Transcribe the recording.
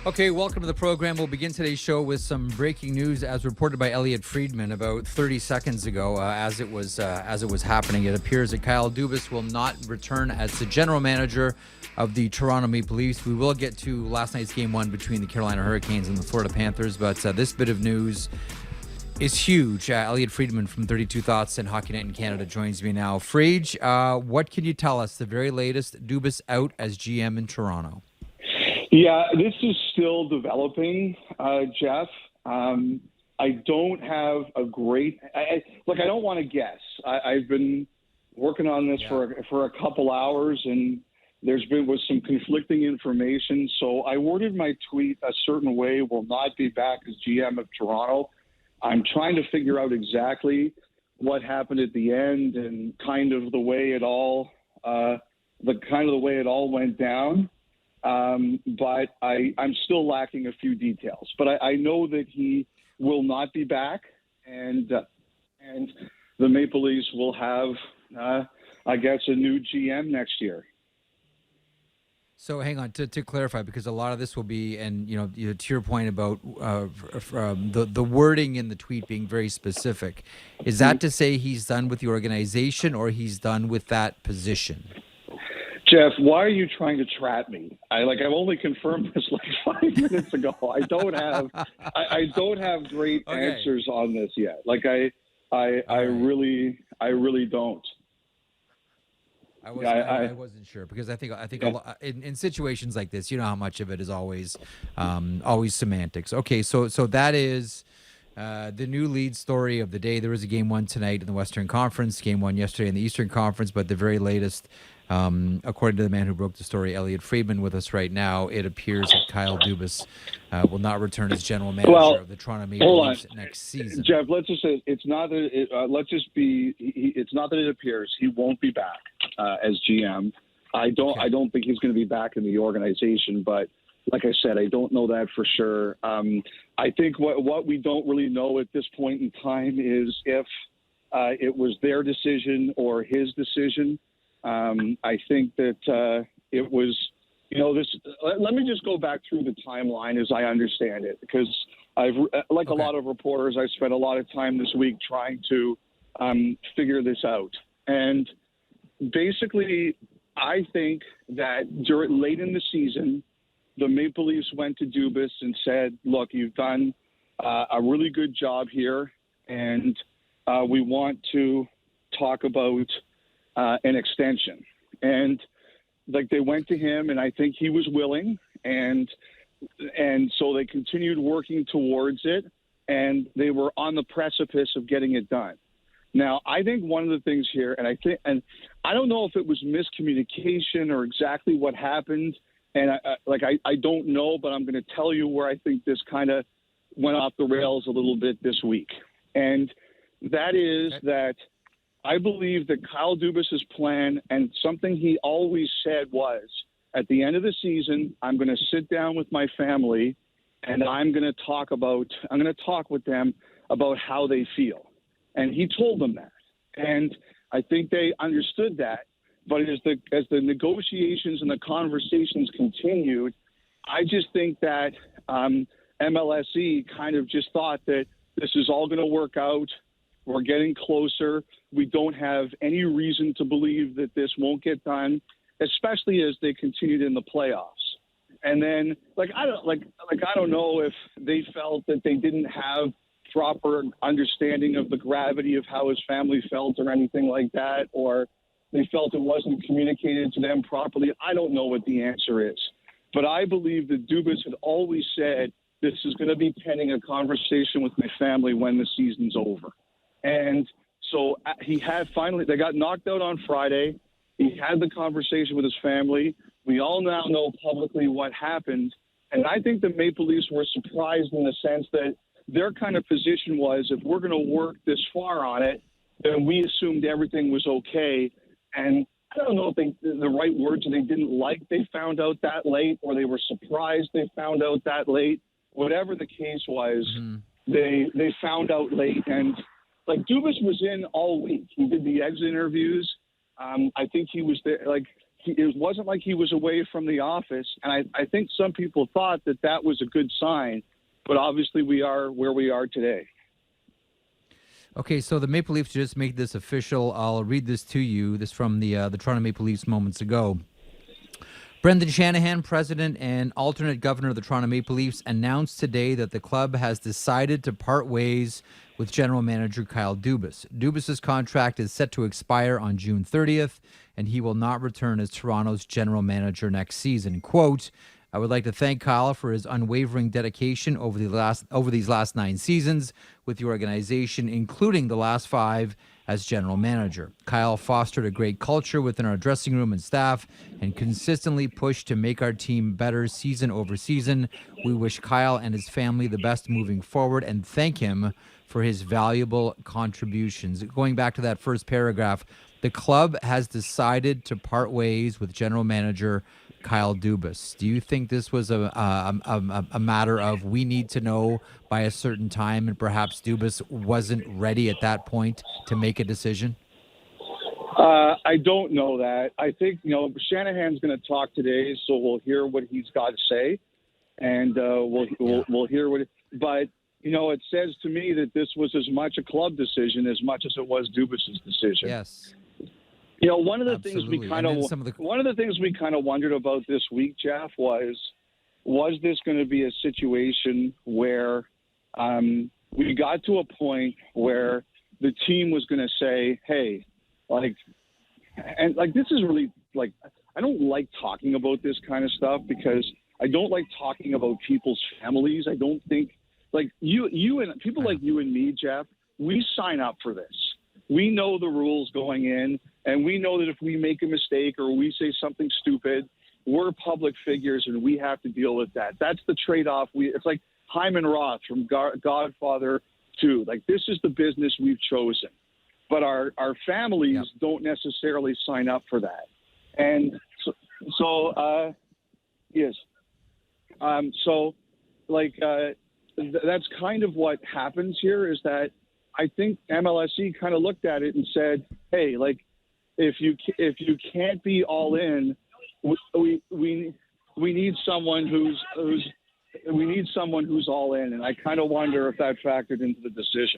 Okay, welcome to the program. We'll begin today's show with some breaking news, as reported by Elliotte Friedman about 30 seconds ago. As it was happening, it appears that Kyle Dubas will not return as the general manager of the Toronto Maple Leafs. We will get to last night's Game 1 between the Carolina Hurricanes and the Florida Panthers, but this bit of news is huge. Elliotte Friedman from 32 Thoughts and Hockey Night in Canada joins me now. Frage, what can you tell us? The very latest, Dubas out as GM in Toronto. Yeah, this is still developing, Jeff. I don't have a great I don't want to guess. I've been working on this for a couple hours, and there's been with some conflicting information. So I worded my tweet a certain way. Will not be back as GM of Toronto. I'm trying to figure out exactly what happened at the end and kind of the way it all went down. But I'm still lacking a few details. But I know that he will not be back, and the Maple Leafs will have, I guess, a new GM next year. So hang on, to clarify, because a lot of this will be, and to your point about the wording in the tweet being very specific, is that to say he's done with the organization or he's done with that position? Jeff, why are you trying to trap me? I've only confirmed this 5 minutes ago. I don't have great answers on this yet. I really don't. I wasn't sure, because I think a lot, in situations like this, you know how much of it is always semantics. Okay, so that is the new lead story of the day. There was a Game 1 tonight in the Western Conference, Game 1 yesterday in the Eastern Conference, but the very latest, according to the man who broke the story, Elliotte Friedman, with us right now, it appears that Kyle Dubas will not return as general manager of the Toronto Maple Leafs next season. Jeff, let's just say it's not that it's not that it appears. He won't be back as GM. I don't think he's going to be back in the organization, but like I said, I don't know that for sure. I think what we don't really know at this point in time is if it was their decision or his decision. I think that it was, this. Let me just go back through the timeline as I understand it, because a lot of reporters, I spent a lot of time this week trying to figure this out. And basically, I think that late in the season, the Maple Leafs went to Dubas and said, "Look, you've done a really good job here, and we want to talk about an extension." And they went to him, and I think he was willing, and so they continued working towards it, and they were on the precipice of getting it done. Now, I think one of the things here, and I don't know if it was miscommunication or exactly what happened, and I don't know, but I'm going to tell you where I think this kind of went off the rails a little bit this week, and that is that I believe that Kyle Dubas's plan, and something he always said, was at the end of the season, I'm going to sit down with my family and I'm going to talk with them about how they feel. And he told them that. And I think they understood that. But as the negotiations and the conversations continued, I just think that MLSE kind of just thought that this is all going to work out. We're getting closer. We don't have any reason to believe that this won't get done, especially as they continued in the playoffs. And then, I don't know if they felt that they didn't have proper understanding of the gravity of how his family felt or anything like that, or they felt it wasn't communicated to them properly. I don't know what the answer is. But I believe that Dubas had always said, this is going to be pending a conversation with my family when the season's over. And so they got knocked out on Friday. He had the conversation with his family. We all now know publicly what happened. And I think the Maple Leafs were surprised in the sense that their kind of position was, if we're going to work this far on it, then we assumed everything was okay. And I don't know if the right words, they didn't like they found out that late, or they were surprised they found out that late. Whatever the case was, they found out late. And Dubas was in all week. He did the exit interviews. I think he was there. it wasn't like he was away from the office. And I think some people thought that was a good sign, but obviously we are where we are today. Okay, so the Maple Leafs just made this official. I'll read this to you. This from the Toronto Maple Leafs moments ago. Brendan Shanahan, president and alternate governor of the Toronto Maple Leafs, announced today that the club has decided to part ways with general manager Kyle Dubas. Dubas's contract is set to expire on June 30th, and he will not return as Toronto's general manager next season. Quote, I would like to thank Kyle for his unwavering dedication over these last 9 seasons with the organization, including the last 5 as general manager. Kyle fostered a great culture within our dressing room and staff and consistently pushed to make our team better season over season. We wish Kyle and his family the best moving forward and thank him for his valuable contributions. Going back to that first paragraph, the club has decided to part ways with general manager Kyle Dubas. Do you think this was a matter of we need to know by a certain time, and perhaps Dubas wasn't ready at that point to make a decision? I don't know that. I think, Shanahan's going to talk today, so we'll hear what he's got to say, and we'll hear what. But it says to me that this was as much a club decision as much as it was Dubas's decision. Yes. One of the things we kind of wondered about this week, Jeff, was this going to be a situation where we got to a point where the team was going to say, hey, this is really I don't like talking about this kind of stuff because I don't like talking about people's families. I don't think you and people like you and me, Jeff, we sign up for this. We know the rules going in, and we know that if we make a mistake or we say something stupid, we're public figures and we have to deal with that. That's the trade-off. It's like Hyman Roth from Godfather 2. This is the business we've chosen. But our families don't necessarily sign up for that. And that's kind of what happens here is that I think MLSE kind of looked at it and said, hey, if you can't be all in, we need someone who's all in. And I kind of wonder if that factored into the decision.